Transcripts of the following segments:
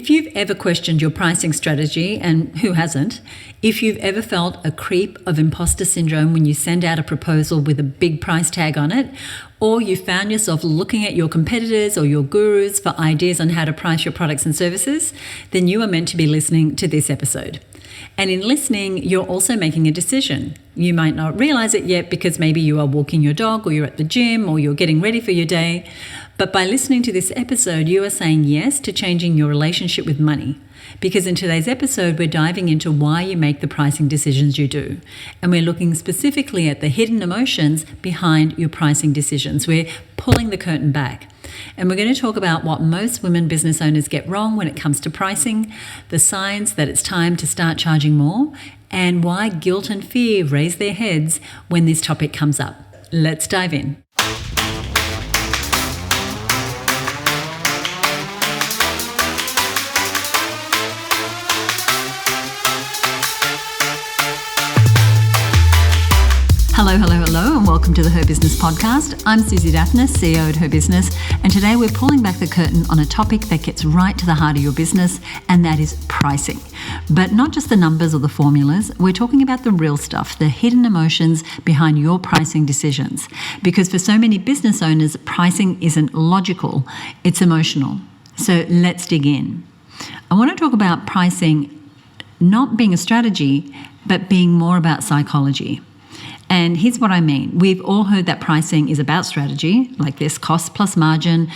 If you've ever questioned your pricing strategy, and who hasn't, if you've ever felt a creep of imposter syndrome when you send out a proposal with a big price tag on it, or you found yourself looking at your competitors or your gurus for ideas on how to price your products and services, then you are meant to be listening to this episode. And in listening, you're also making a decision. You might not realize it yet because maybe you are walking your dog, or you're at the gym, or you're getting ready for your day. But by listening to this episode, you are saying yes to changing your relationship with money. Because in today's episode, we're diving into why you make the pricing decisions you do. And we're looking specifically at the hidden emotions behind your pricing decisions. We're pulling the curtain back. And we're going to talk about what most women business owners get wrong when it comes to pricing, the signs that it's time to start charging more, and why guilt and fear raise their heads when this topic comes up. Let's dive in. Hello, and welcome to the Her Business Podcast. I'm Susie Daphnis, CEO at Her Business, and today we're pulling back the curtain on a topic that gets right to the heart of your business, and that is pricing. But not just the numbers or the formulas, we're talking about the real stuff, the hidden emotions behind your pricing decisions. Because for so many business owners, pricing isn't logical, it's emotional. So let's dig in. I want to talk about pricing not being a strategy, but being more about psychology. And here's what I mean. We've all heard that pricing is about strategy, like this cost plus margin.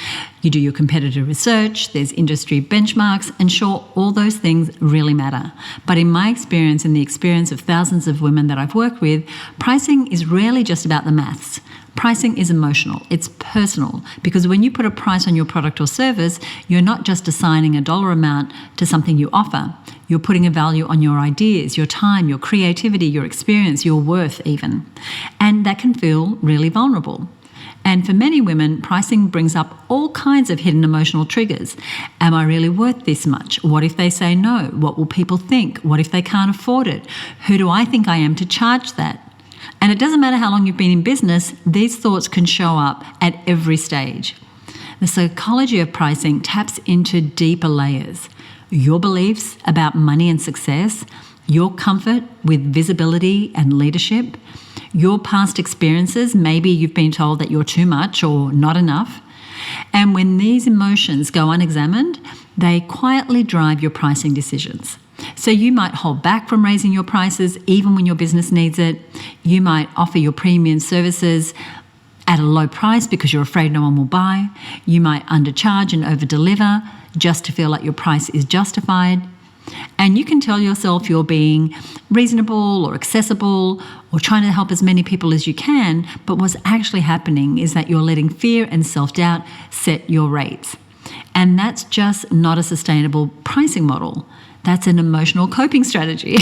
You do your competitor research, there's industry benchmarks, and sure, all those things really matter. But in my experience and the experience of thousands of women that I've worked with, pricing is rarely just about the maths. Pricing is emotional, it's personal, because when you put a price on your product or service, you're not just assigning a dollar amount to something you offer. You're putting a value on your ideas, your time, your creativity, your experience, your worth even. And that can feel really vulnerable. And for many women, pricing brings up all kinds of hidden emotional triggers. Am I really worth this much? What if they say no? What will people think? What if they can't afford it? Who do I think I am to charge that? And it doesn't matter how long you've been in business, these thoughts can show up at every stage. The psychology of pricing taps into deeper layers. Your beliefs about money and success, your comfort with visibility and leadership, your past experiences, maybe you've been told that you're too much or not enough. And when these emotions go unexamined, they quietly drive your pricing decisions. So you might hold back from raising your prices even when your business needs it. You might offer your premium services at a low price because you're afraid no one will buy. You might undercharge and overdeliver just to feel like your price is justified. And you can tell yourself you're being reasonable or accessible or trying to help as many people as you can, but what's actually happening is that you're letting fear and self-doubt set your rates. And that's just not a sustainable pricing model. That's an emotional coping strategy.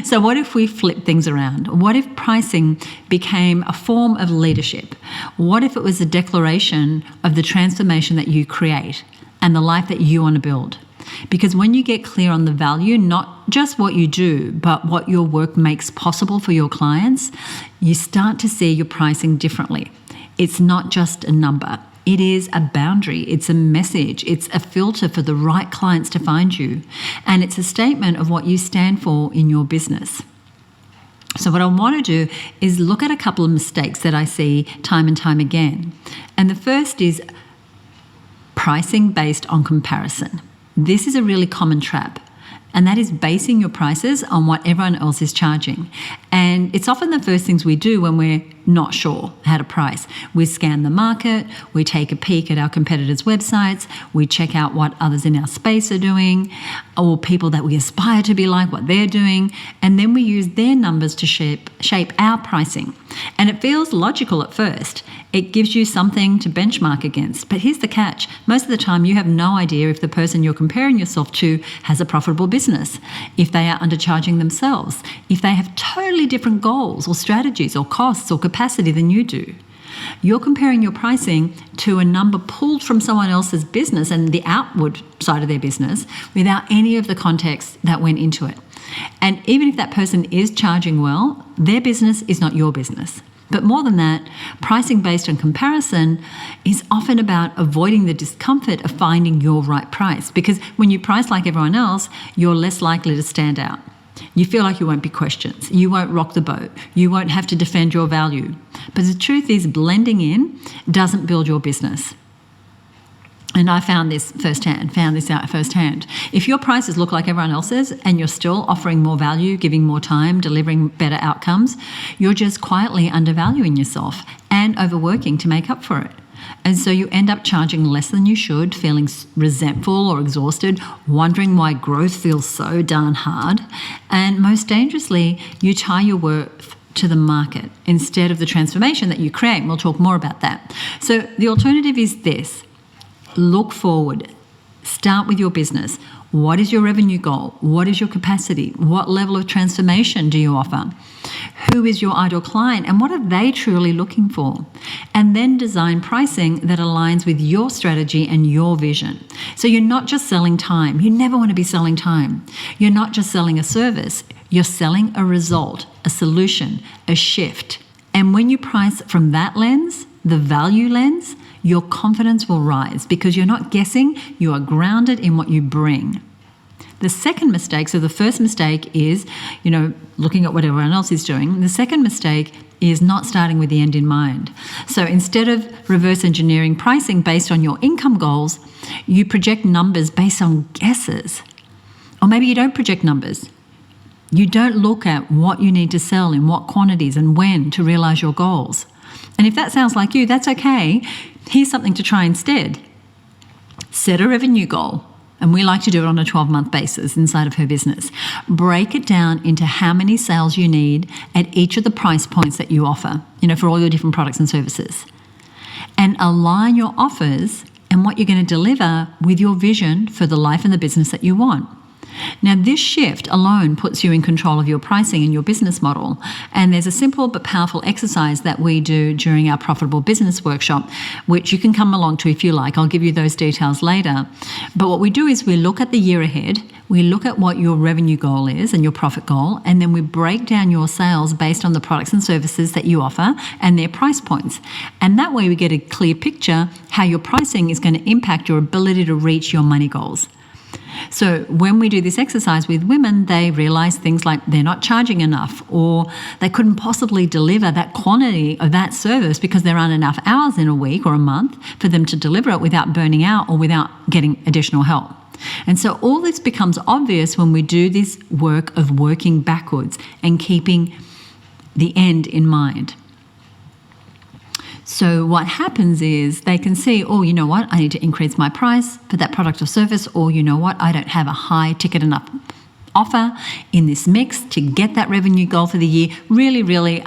So what if we flip things around? What if pricing became a form of leadership? What if it was a declaration of the transformation that you create and the life that you want to build? Because when you get clear on the value, not just what you do, but what your work makes possible for your clients, you start to see your pricing differently. It's not just a number. It is a boundary, it's a message, it's a filter for the right clients to find you, and it's a statement of what you stand for in your business. So what I want to do is look at a couple of mistakes that I see time and time again. And the first is pricing based on comparison. This is a really common trap, and that is basing your prices on what everyone else is charging. And it's often the first things we do when we're not sure how to price. We scan the market, we take a peek at our competitors' websites, we check out what others in our space are doing, or people that we aspire to be like, what they're doing, and then we use their numbers to shape our pricing. And it feels logical at first. It gives you something to benchmark against. But here's the catch. Most of the time, you have no idea if the person you're comparing yourself to has a profitable business, if they are undercharging themselves, if they have totally different goals or strategies or costs or capacity than you do. You're comparing your pricing to a number pulled from someone else's business and the outward side of their business without any of the context that went into it. And even if that person is charging well, their business is not your business. But more than that, pricing based on comparison is often about avoiding the discomfort of finding your right price, because when you price like everyone else, you're less likely to stand out. You feel like you won't be questioned. You won't rock the boat. You won't have to defend your value. But the truth is, blending in doesn't build your business. And I found this out firsthand. If your prices look like everyone else's and you're still offering more value, giving more time, delivering better outcomes, you're just quietly undervaluing yourself and overworking to make up for it. And so you end up charging less than you should, feeling resentful or exhausted, wondering why growth feels so darn hard. And most dangerously, you tie your worth to the market instead of the transformation that you create. We'll talk more about that. So the alternative is this. Look forward. Start with your business. What is your revenue goal? What is your capacity? What level of transformation do you offer? Who is your ideal client and what are they truly looking for? And then design pricing that aligns with your strategy and your vision. So you're not just selling time. You never want to be selling time. You're not just selling a service. You're selling a result, a solution, a shift. And when you price from that lens, the value lens, your confidence will rise because you're not guessing, you are grounded in what you bring. The second mistake, so the first mistake is, looking at what everyone else is doing. The second mistake is not starting with the end in mind. So instead of reverse engineering pricing based on your income goals, you project numbers based on guesses. Or maybe you don't project numbers. You don't look at what you need to sell in what quantities and when to realize your goals. And if that sounds like you, that's okay. Here's something to try instead. Set a revenue goal. And we like to do it on a 12-month basis inside of her business. Break it down into how many sales you need at each of the price points that you offer, for all your different products and services. And align your offers and what you're going to deliver with your vision for the life and the business that you want. Now, this shift alone puts you in control of your pricing and your business model. And there's a simple but powerful exercise that we do during our Profitable Business Workshop, which you can come along to if you like. I'll give you those details later. But what we do is we look at the year ahead, we look at what your revenue goal is and your profit goal, and then we break down your sales based on the products and services that you offer and their price points. And that way we get a clear picture how your pricing is going to impact your ability to reach your money goals. So when we do this exercise with women, they realize things like they're not charging enough, or they couldn't possibly deliver that quantity of that service because there aren't enough hours in a week or a month for them to deliver it without burning out or without getting additional help. And so all this becomes obvious when we do this work of working backwards and keeping the end in mind. So what happens is they can see, oh, you know what, I need to increase my price for that product or service, or you know what, I don't have a high ticket enough offer in this mix to get that revenue goal for the year. Really, really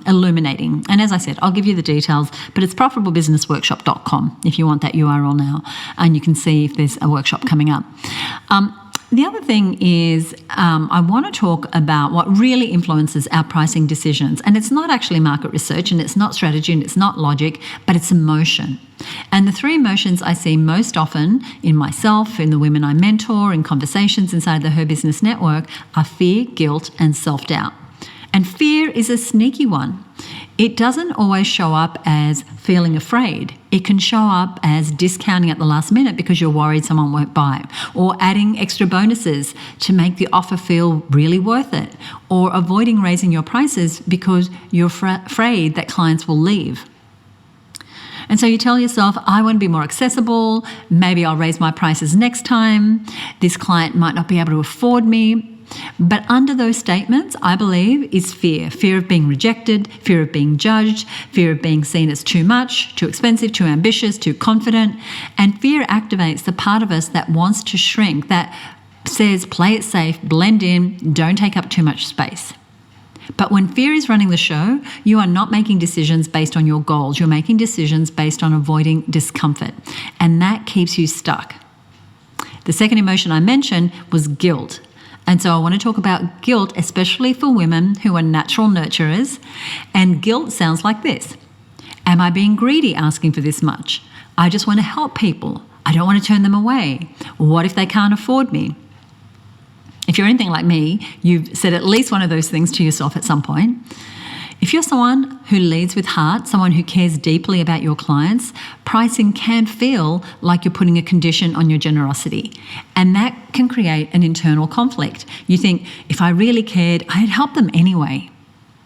illuminating. And as I said, I'll give you the details, but it's profitablebusinessworkshop.com if you want that URL now, and you can see if there's a workshop coming up. The other thing is I want to talk about what really influences our pricing decisions. And it's not actually market research, and it's not strategy, and it's not logic, but it's emotion. And the three emotions I see most often in myself, in the women I mentor, in conversations inside the Her Business Network are fear, guilt, and self-doubt. And fear is a sneaky one. It doesn't always show up as feeling afraid. It can show up as discounting at the last minute because you're worried someone won't buy, or adding extra bonuses to make the offer feel really worth it, or avoiding raising your prices because you're afraid that clients will leave. And so you tell yourself, I want to be more accessible. Maybe I'll raise my prices next time. This client might not be able to afford me. But under those statements, I believe, is fear. Fear of being rejected, fear of being judged, fear of being seen as too much, too expensive, too ambitious, too confident. And fear activates the part of us that wants to shrink, that says, play it safe, blend in, don't take up too much space. But when fear is running the show, you are not making decisions based on your goals. You're making decisions based on avoiding discomfort. And that keeps you stuck. The second emotion I mentioned was guilt. And so I want to talk about guilt, especially for women who are natural nurturers. And guilt sounds like this. Am I being greedy asking for this much? I just want to help people. I don't want to turn them away. What if they can't afford me? If you're anything like me, you've said at least one of those things to yourself at some point. If you're someone who leads with heart, someone who cares deeply about your clients, pricing can feel like you're putting a condition on your generosity. And that can create an internal conflict. You think, if I really cared, I'd help them anyway.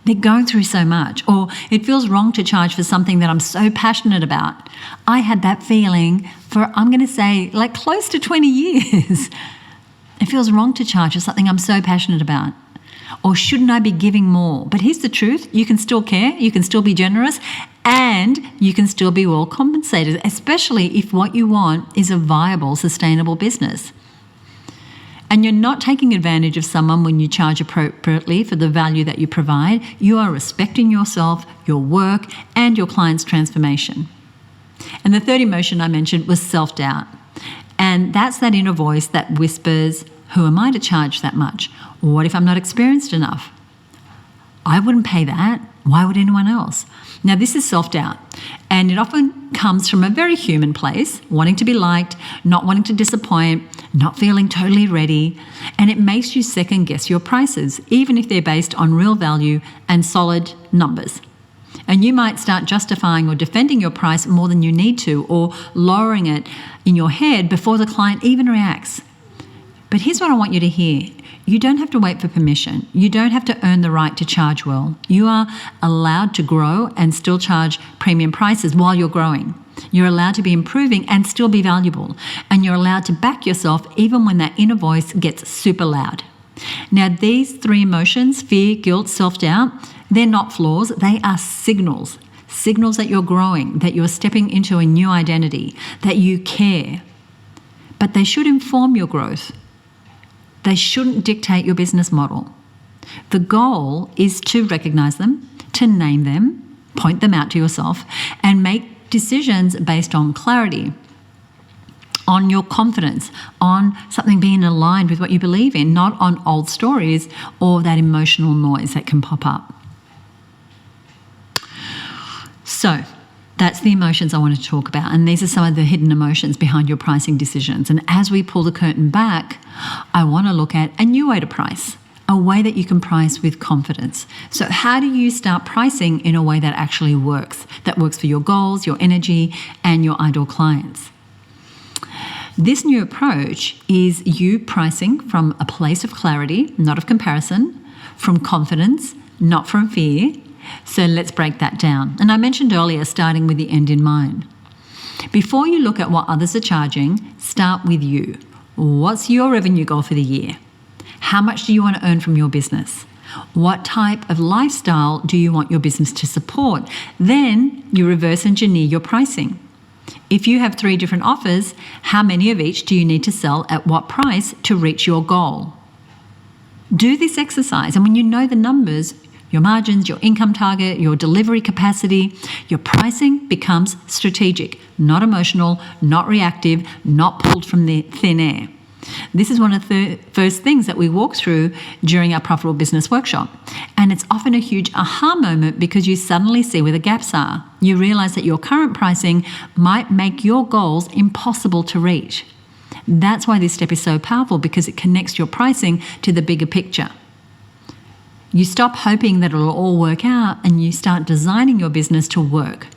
They're going through so much. Or it feels wrong to charge for something that I'm so passionate about. I had that feeling for, I'm going to say, like close to 20 years. It feels wrong to charge for something I'm so passionate about. Or shouldn't I be giving more? But here's the truth. You can still care. You can still be generous. And you can still be well compensated, especially if what you want is a viable, sustainable business. And you're not taking advantage of someone when you charge appropriately for the value that you provide. You are respecting yourself, your work, and your client's transformation. And the third emotion I mentioned was self-doubt. And that's that inner voice that whispers, who am I to charge that much? What if I'm not experienced enough? I wouldn't pay that. Why would anyone else? Now, this is self-doubt, and it often comes from a very human place, wanting to be liked, not wanting to disappoint, not feeling totally ready, and it makes you second-guess your prices, even if they're based on real value and solid numbers. And you might start justifying or defending your price more than you need to, or lowering it in your head before the client even reacts. But here's what I want you to hear. You don't have to wait for permission. You don't have to earn the right to charge well. You are allowed to grow and still charge premium prices while you're growing. You're allowed to be improving and still be valuable. And you're allowed to back yourself even when that inner voice gets super loud. Now, these three emotions, fear, guilt, self-doubt, they're not flaws. They are signals. Signals that you're growing, that you're stepping into a new identity, that you care. But they should inform your growth. They shouldn't dictate your business model. The goal is to recognize them, to name them, point them out to yourself, and make decisions based on clarity, on your confidence, on something being aligned with what you believe in, not on old stories or that emotional noise that can pop up. So, that's the emotions I want to talk about. And these are some of the hidden emotions behind your pricing decisions. And as we pull the curtain back, I want to look at a new way to price, a way that you can price with confidence. So how do you start pricing in a way that actually works for your goals, your energy, and your ideal clients? This new approach is you pricing from a place of clarity, not of comparison, from confidence, not from fear. So let's break that down. And I mentioned earlier, starting with the end in mind. Before you look at what others are charging, start with you. What's your revenue goal for the year? How much do you want to earn from your business? What type of lifestyle do you want your business to support? Then you reverse engineer your pricing. If you have 3 different offers, how many of each do you need to sell at what price to reach your goal? Do this exercise, and when you know the numbers, your margins, your income target, your delivery capacity, your pricing becomes strategic, not emotional, not reactive, not pulled from the thin air. This is one of the first things that we walk through during our Profitable Business Workshop. And it's often a huge aha moment because you suddenly see where the gaps are. You realize that your current pricing might make your goals impossible to reach. That's why this step is so powerful, because it connects your pricing to the bigger picture. You stop hoping that it'll all work out and you start designing your business to work.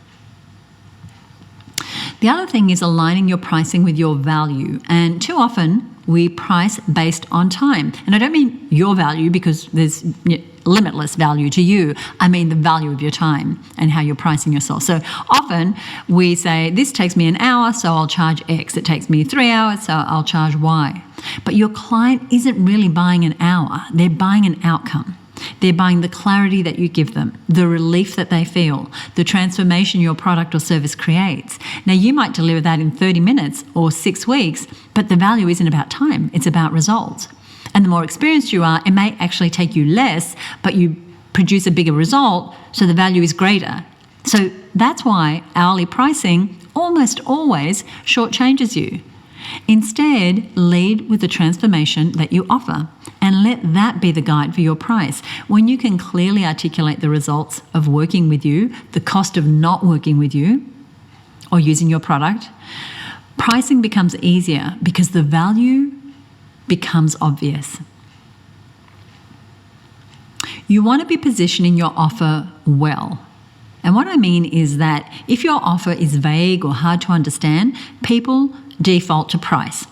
The other thing is aligning your pricing with your value. And too often we price based on time. And I don't mean your value because there's limitless value to you. I mean the value of your time and how you're pricing yourself. So often we say, this takes me an hour, so I'll charge X. It takes me 3 hours, so I'll charge Y. But your client isn't really buying an hour. They're buying an outcome. They're buying the clarity that you give them, the relief that they feel, the transformation your product or service creates. Now, you might deliver that in 30 minutes or 6 weeks, but the value isn't about time. It's about results. And the more experienced you are, it may actually take you less, but you produce a bigger result, so the value is greater. So that's why hourly pricing almost always shortchanges you. Instead, lead with the transformation that you offer and let that be the guide for your price. When you can clearly articulate the results of working with you, the cost of not working with you or using your product, pricing becomes easier because the value becomes obvious. You want to be positioning your offer well. And what I mean is that if your offer is vague or hard to understand, people default to price,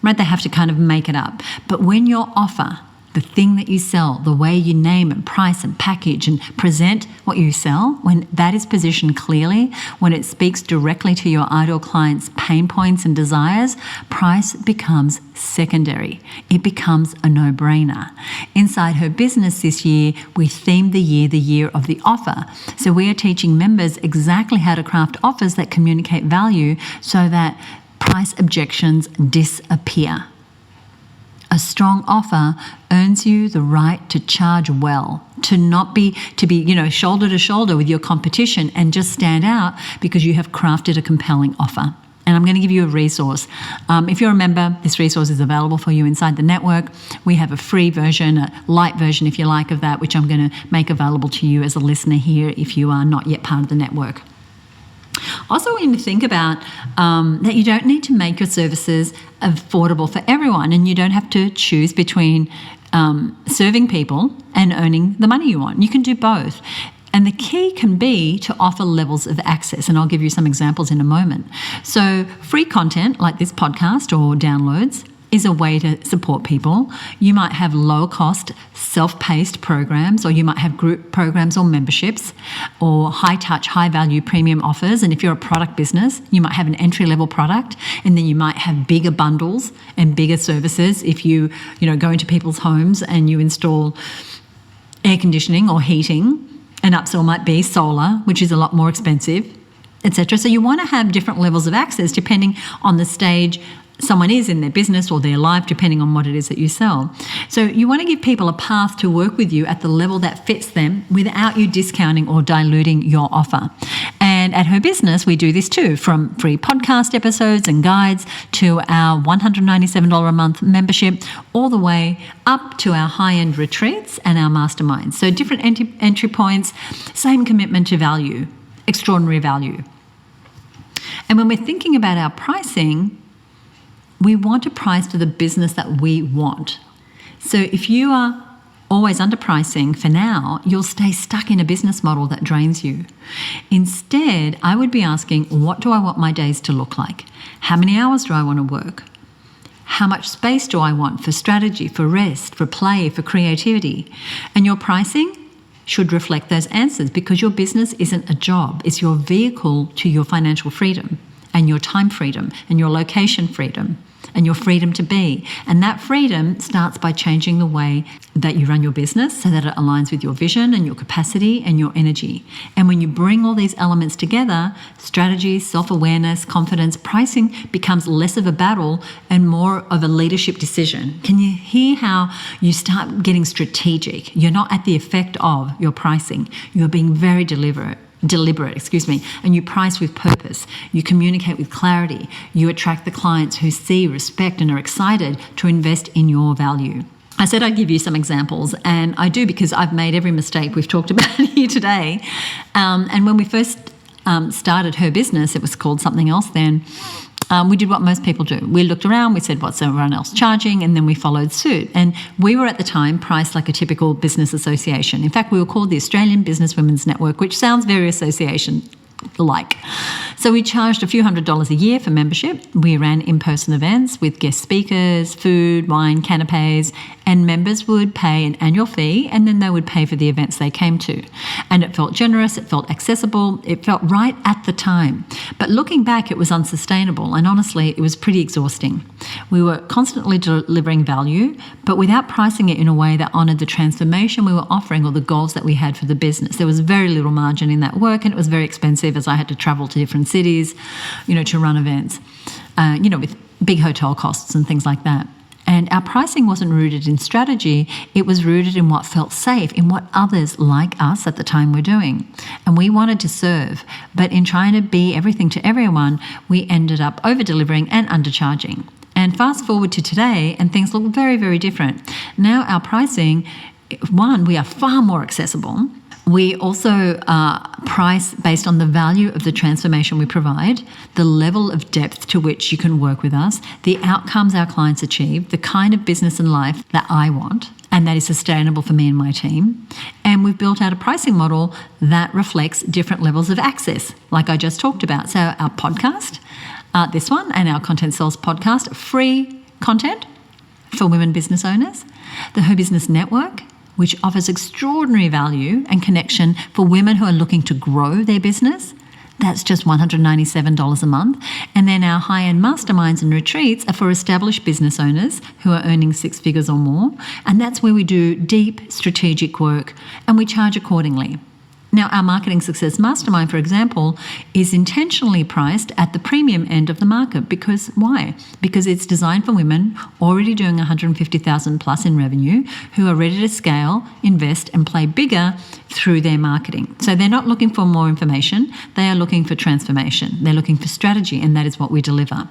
right? They have to kind of make it up. But when your offer, the thing that you sell, the way you name and price and package and present what you sell, when that is positioned clearly, when it speaks directly to your ideal client's pain points and desires, price becomes secondary. It becomes a no-brainer. Inside Her Business this year, we themed the year of the offer. So we are teaching members exactly how to craft offers that communicate value so that price objections disappear. A strong offer earns you the right to charge well, to be shoulder to shoulder with your competition and just stand out because you have crafted a compelling offer. And I'm going to give you a resource. If you're a member, this resource is available for you inside the network. We have a free version, a light version, if you like, of that, which I'm going to make available to you as a listener here if you are not yet part of the network. Also, want you to think about that you don't need to make your services affordable for everyone, and you don't have to choose between serving people and earning the money you want. You can do both. And the key can be to offer levels of access, and I'll give you some examples in a moment. So free content like this podcast or downloads is a way to support people. You might have low-cost, self-paced programs, or you might have group programs or memberships, or high-touch, high-value premium offers. And if you're a product business, you might have an entry-level product, and then you might have bigger bundles and bigger services if you go into people's homes and you install air conditioning or heating. An upsell might be solar, which is a lot more expensive, etc. So you want to have different levels of access depending on the stage someone is in their business or their life, depending on what it is that you sell. So you want to give people a path to work with you at the level that fits them without you discounting or diluting your offer. And at Her Business, we do this too, from free podcast episodes and guides to our $197 a month membership, all the way up to our high-end retreats and our masterminds. So different entry points, same commitment to value, extraordinary value. And when we're thinking about our pricing, we want to price to the business that we want. So if you are always underpricing for now, you'll stay stuck in a business model that drains you. Instead, I would be asking, what do I want my days to look like? How many hours do I want to work? How much space do I want for strategy, for rest, for play, for creativity? And your pricing should reflect those answers, because your business isn't a job. It's your vehicle to your financial freedom and your time freedom and your location freedom and your freedom to be. And that freedom starts by changing the way that you run your business so that it aligns with your vision and your capacity and your energy. And when you bring all these elements together, strategy, self-awareness, confidence, pricing becomes less of a battle and more of a leadership decision. Can you hear how you start getting strategic? You're not at the effect of your pricing. You're being very deliberate, and you price with purpose. You communicate with clarity. You attract the clients who see, respect, and are excited to invest in your value. I said I'd give you some examples, and I do, because I've made every mistake we've talked about here today. And when we first started Her Business, it was called something else then. We did what most people do. We looked around, we said, what's everyone else charging? And then we followed suit. And we were at the time priced like a typical business association. In fact, we were called the Australian Business Women's Network, which sounds very association-like. So we charged a few $100s a year for membership. We ran in-person events with guest speakers, food, wine, canapes, and members would pay an annual fee, and then they would pay for the events they came to. And it felt generous, it felt accessible, it felt right at the time. But looking back, it was unsustainable, and honestly, it was pretty exhausting. We were constantly delivering value, but without pricing it in a way that honoured the transformation we were offering or the goals that we had for the business. There was very little margin in that work, and it was very expensive as I had to travel to different cities, to run events, with big hotel costs and things like that. And our pricing wasn't rooted in strategy, it was rooted in what felt safe, in what others like us at the time were doing. And we wanted to serve, but in trying to be everything to everyone, we ended up over-delivering and undercharging. And fast forward to today, and things look very, very different. Now our pricing, one, we are far more accessible. We also price based on the value of the transformation we provide, the level of depth to which you can work with us, the outcomes our clients achieve, the kind of business and life that I want, and that is sustainable for me and my team. And we've built out a pricing model that reflects different levels of access, like I just talked about. So our podcast, this one, and our Content Sells podcast, free content for women business owners. The Her Business Network, which offers extraordinary value and connection for women who are looking to grow their business. That's just $197 a month. And then our high-end masterminds and retreats are for established business owners who are earning 6 figures or more. And that's where we do deep strategic work and we charge accordingly. Now, our Marketing Success Mastermind, for example, is intentionally priced at the premium end of the market. Because why? Because it's designed for women already doing $150,000 plus in revenue who are ready to scale, invest, and play bigger through their marketing. So they're not looking for more information. They are looking for transformation. They're looking for strategy, and that is what we deliver.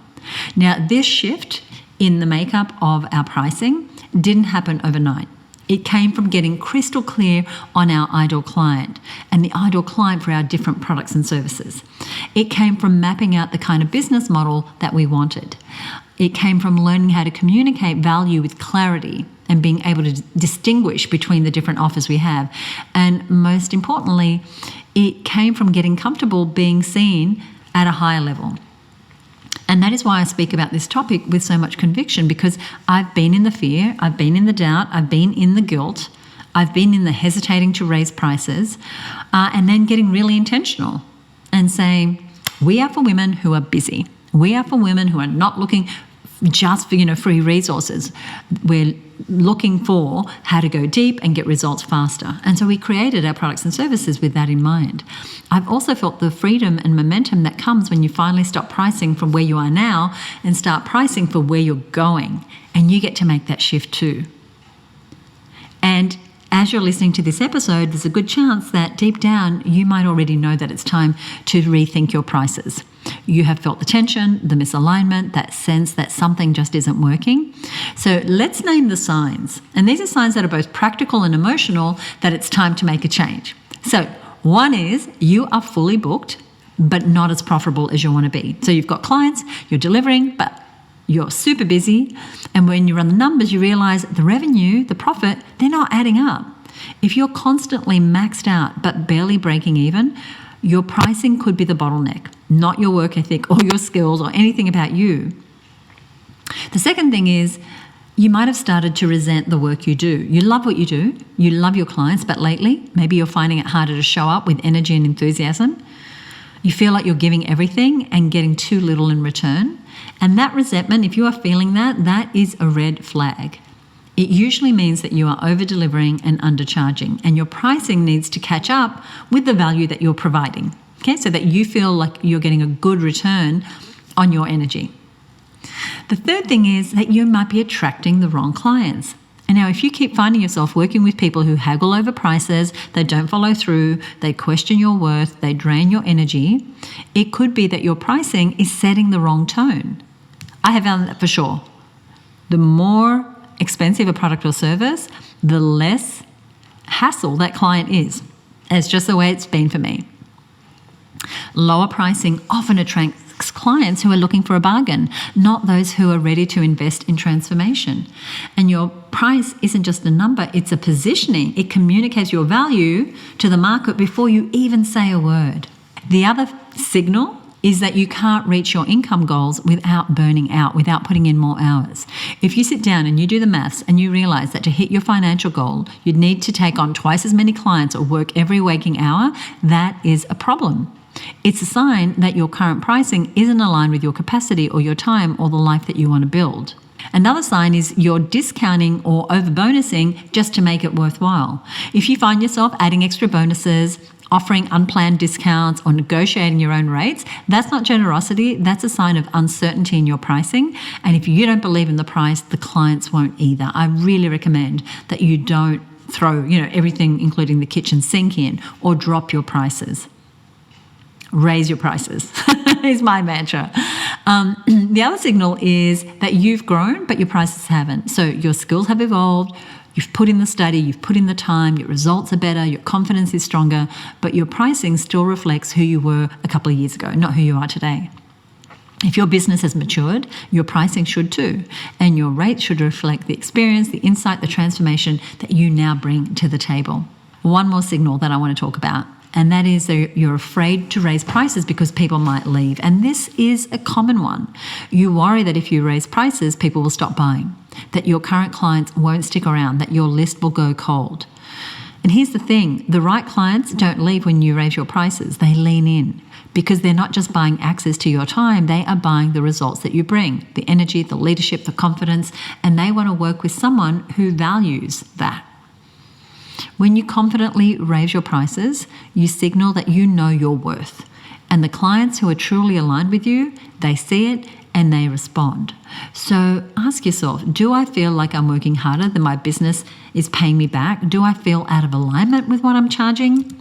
Now, this shift in the makeup of our pricing didn't happen overnight. It came from getting crystal clear on our ideal client and the ideal client for our different products and services. It came from mapping out the kind of business model that we wanted. It came from learning how to communicate value with clarity and being able to distinguish between the different offers we have. And most importantly, it came from getting comfortable being seen at a higher level. And that is why I speak about this topic with so much conviction, because I've been in the fear, I've been in the doubt, I've been in the guilt, I've been in the hesitating to raise prices, and then getting really intentional and saying, we are for women who are busy. We are for women who are not looking just for, free resources. We're looking for how to go deep and get results faster. And so we created our products and services with that in mind. I've also felt the freedom and momentum that comes when you finally stop pricing from where you are now and start pricing for where you're going. And you get to make that shift too. And as you're listening to this episode, there's a good chance that deep down you might already know that it's time to rethink your prices. You have felt the tension, the misalignment, that sense that something just isn't working. So let's name the signs. And these are signs that are both practical and emotional that it's time to make a change. So one is you are fully booked, but not as profitable as you want to be. So you've got clients, you're delivering, but you're super busy. And when you run the numbers, you realize the revenue, the profit, they're not adding up. If you're constantly maxed out but barely breaking even, your pricing could be the bottleneck, not your work ethic or your skills or anything about you. The second thing is you might have started to resent the work you do. You love what you do. You love your clients, but lately maybe you're finding it harder to show up with energy and enthusiasm. You feel like you're giving everything and getting too little in return. And that resentment, if you are feeling that, that is a red flag. It usually means that you are over-delivering and undercharging, and your pricing needs to catch up with the value that you're providing, okay, so that you feel like you're getting a good return on your energy. The third thing is that you might be attracting the wrong clients. And now if you keep finding yourself working with people who haggle over prices, they don't follow through, they question your worth, they drain your energy, it could be that your pricing is setting the wrong tone. I have found that for sure. The more expensive a product or service, the less hassle that client is. It's just the way it's been for me. Lower pricing often attracts clients who are looking for a bargain, not those who are ready to invest in transformation. And your price isn't just a number, it's a positioning. It communicates your value to the market before you even say a word. The other signal is that you can't reach your income goals without burning out, without putting in more hours. If you sit down and you do the maths and you realize that to hit your financial goal, you'd need to take on twice as many clients or work every waking hour, that is a problem. It's a sign that your current pricing isn't aligned with your capacity or your time or the life that you want to build. Another sign is you're discounting or over-bonusing just to make it worthwhile. If you find yourself adding extra bonuses, offering unplanned discounts or negotiating your own rates, that's not generosity, that's a sign of uncertainty in your pricing. And if you don't believe in the price, the clients won't either. I really recommend that you don't throw, everything including the kitchen sink in or drop your prices. Raise your prices is my mantra. The other signal is that you've grown, but your prices haven't. So your skills have evolved, You've put in the study, you've put in the time, your results are better, your confidence is stronger, but your pricing still reflects who you were a couple of years ago, not who you are today. If your business has matured, your pricing should too, and your rates should reflect the experience, the insight, the transformation that you now bring to the table. One more signal that I want to talk about, and that is that you're afraid to raise prices because people might leave. And this is a common one. You worry that if you raise prices, people will stop buying, that your current clients won't stick around, that your list will go cold. And here's the thing, the right clients don't leave when you raise your prices, they lean in. Because they're not just buying access to your time, they are buying the results that you bring, the energy, the leadership, the confidence, and they want to work with someone who values that. When you confidently raise your prices, you signal that you know your worth. And the clients who are truly aligned with you, they see it and they respond. So ask yourself, do I feel like I'm working harder than my business is paying me back? Do I feel out of alignment with what I'm charging?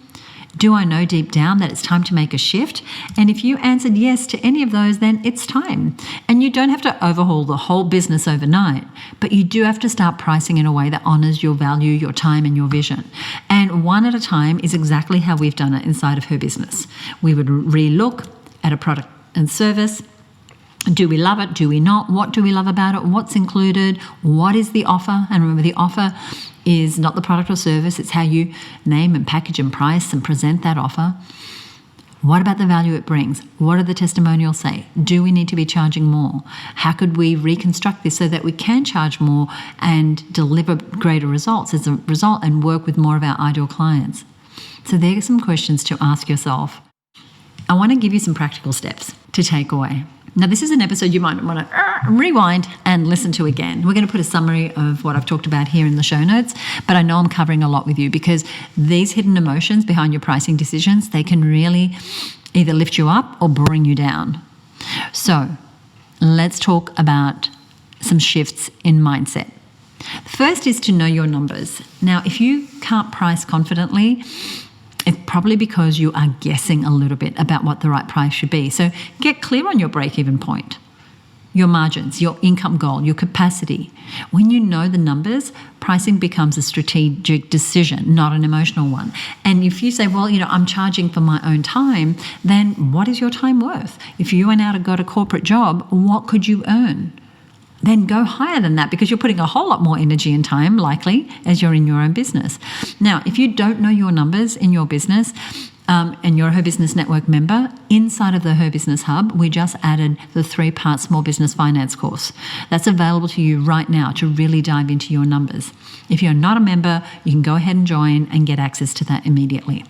Do I know deep down that it's time to make a shift? And if you answered yes to any of those, then it's time. And you don't have to overhaul the whole business overnight, but you do have to start pricing in a way that honors your value, your time, and your vision. And one at a time is exactly how we've done it inside of Her Business. We would relook at a product and service. Do we love it? Do we not? What do we love about it? What's included? What is the offer? And remember, the offer is not the product or service. It's how you name and package and price and present that offer. What about the value it brings? What do the testimonials say? Do we need to be charging more? How could we reconstruct this so that we can charge more and deliver greater results as a result and work with more of our ideal clients? So there are some questions to ask yourself. I want to give you some practical steps to take away. Now, this is an episode you might want to rewind and listen to again. We're going to put a summary of what I've talked about here in the show notes, but I know I'm covering a lot with you because these hidden emotions behind your pricing decisions, they can really either lift you up or bring you down. So let's talk about some shifts in mindset. The first is to know your numbers. Now, if you can't price confidently, it's probably because you are guessing a little bit about what the right price should be. So get clear on your break-even point, your margins, your income goal, your capacity. When you know the numbers, pricing becomes a strategic decision, not an emotional one. And if you say, well, I'm charging for my own time, then what is your time worth? If you went out and got a corporate job, what could you earn? Then go higher than that because you're putting a whole lot more energy and time, likely, as you're in your own business. Now, if you don't know your numbers in your business and you're a Her Business Network member, inside of the Her Business Hub, we just added the 3-part small business finance course. That's available to you right now to really dive into your numbers. If you're not a member, you can go ahead and join and get access to that immediately.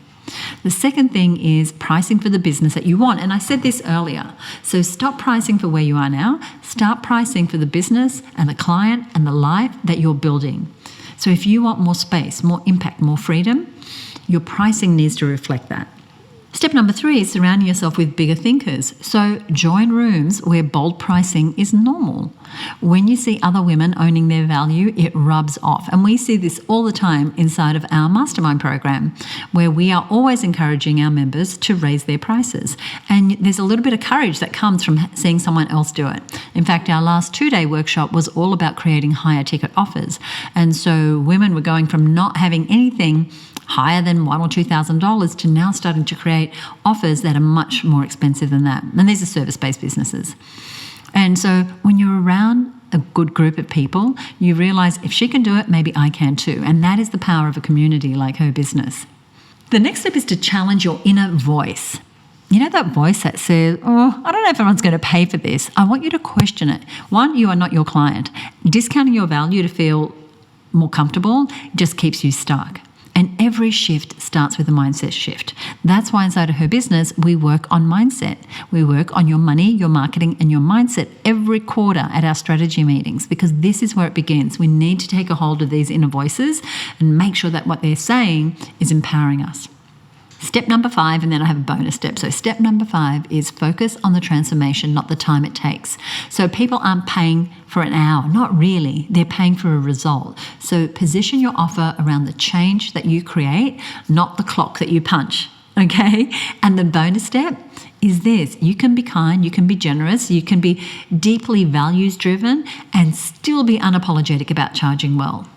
The second thing is pricing for the business that you want. And I said this earlier. So stop pricing for where you are now. Start pricing for the business and the client and the life that you're building. So if you want more space, more impact, more freedom, your pricing needs to reflect that. Step number 3 is surrounding yourself with bigger thinkers. So join rooms where bold pricing is normal. When you see other women owning their value, it rubs off. And we see this all the time inside of our mastermind program, where we are always encouraging our members to raise their prices. And there's a little bit of courage that comes from seeing someone else do it. In fact, our last 2-day workshop was all about creating higher ticket offers. And so women were going from not having anything higher than $1,000 or $2,000 to now starting to create offers that are much more expensive than that. And these are service-based businesses. And so when you're around a good group of people, you realize if she can do it, maybe I can too. And that is the power of a community like Her Business. The next step is to challenge your inner voice. You know that voice that says, I don't know if everyone's going to pay for this. I want you to question it. One, you are not your client. Discounting your value to feel more comfortable just keeps you stuck. And every shift starts with a mindset shift. That's why inside of Her Business, we work on mindset. We work on your money, your marketing, and your mindset every quarter at our strategy meetings, because this is where it begins. We need to take a hold of these inner voices and make sure that what they're saying is empowering us. Step number 5, and then I have a bonus step. So step number 5 is focus on the transformation, not the time it takes. So people aren't paying for an hour, not really. They're paying for a result. So position your offer around the change that you create, not the clock that you punch, okay? And the bonus step is this. You can be kind, you can be generous, you can be deeply values-driven and still be unapologetic about charging well.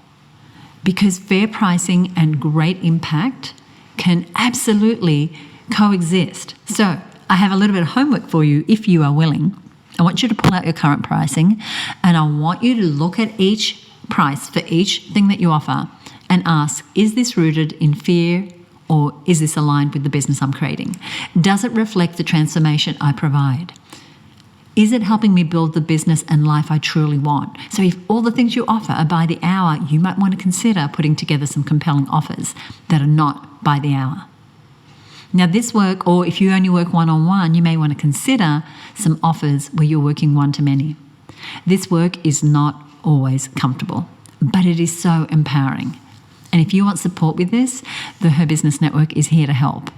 because fair pricing and great impact can absolutely coexist. So I have a little bit of homework for you if you are willing. I want you to pull out your current pricing, and I want you to look at each price for each thing that you offer and ask, is this rooted in fear, or is this aligned with the business I'm creating? Does it reflect the transformation I provide? Is it helping me build the business and life I truly want? So if all the things you offer are by the hour, you might want to consider putting together some compelling offers that are not by the hour. Now this work, or if you only work one-on-one, you may want to consider some offers where you're working one-to-many. This work is not always comfortable, but it is so empowering. And if you want support with this, the Her Business Network is here to help.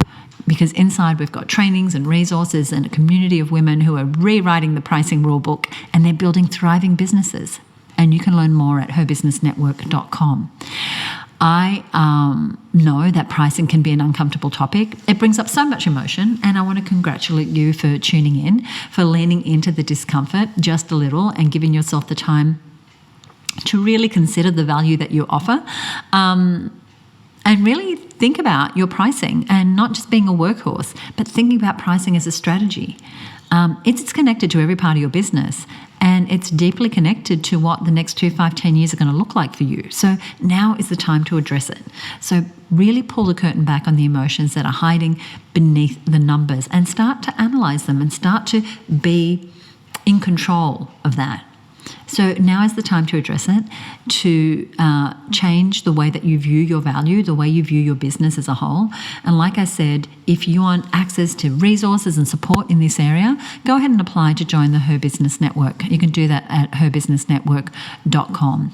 Because inside we've got trainings and resources and a community of women who are rewriting the pricing rulebook, and they're building thriving businesses. And you can learn more at herbusinessnetwork.com. I know that pricing can be an uncomfortable topic. It brings up so much emotion, and I want to congratulate you for tuning in, for leaning into the discomfort just a little and giving yourself the time to really consider the value that you offer. And really think about your pricing, and not just being a workhorse, but thinking about pricing as a strategy. It's connected to every part of your business, and it's deeply connected to what the next 2, 5, 10 years are going to look like for you. So now is the time to address it. So really pull the curtain back on the emotions that are hiding beneath the numbers, and start to analyze them and start to be in control of that. So now is the time to address it, to change the way that you view your value, the way you view your business as a whole. And like I said, if you want access to resources and support in this area, go ahead and apply to join the Her Business Network. You can do that at herbusinessnetwork.com.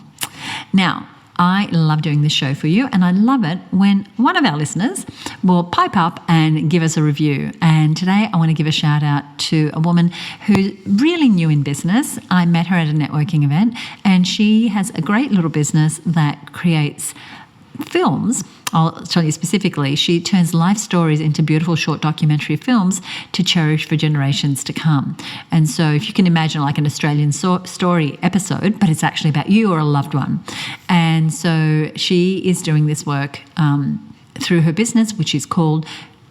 Now, I love doing this show for you, and I love it when one of our listeners will pipe up and give us a review. And today I want to give a shout out to a woman who's really new in business. I met her at a networking event, and she has a great little business that creates films. I'll tell you specifically, she turns life stories into beautiful short documentary films to cherish for generations to come. And so if you can imagine like an Australian story episode, but it's actually about you or a loved one. And so she is doing this work through her business, which is called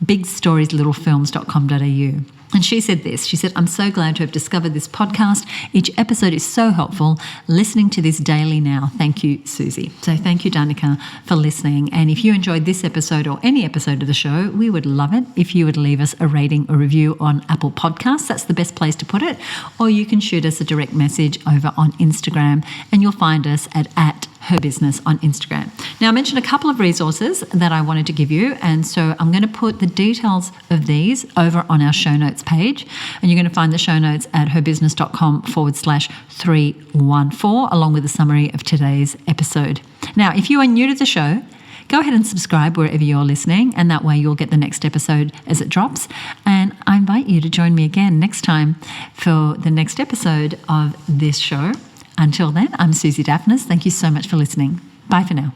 bigstorieslittlefilms.com.au. And she said this, she said, I'm so glad to have discovered this podcast. Each episode is so helpful. Listening to this daily now. Thank you, Susie. So thank you, Danica, for listening. And if you enjoyed this episode or any episode of the show, we would love it if you would leave us a rating or review on Apple Podcasts. That's the best place to put it. Or you can shoot us a direct message over on Instagram, and you'll find us at Her Business on Instagram. Now, I mentioned a couple of resources that I wanted to give you, and so I'm going to put the details of these over on our show notes page, and you're going to find the show notes at herbusiness.com/314, along with a summary of today's episode. Now, if you are new to the show, go ahead and subscribe wherever you're listening, and that way you'll get the next episode as it drops. And I invite you to join me again next time for the next episode of this show. Until then, I'm Susie Daphnis. Thank you so much for listening. Bye for now.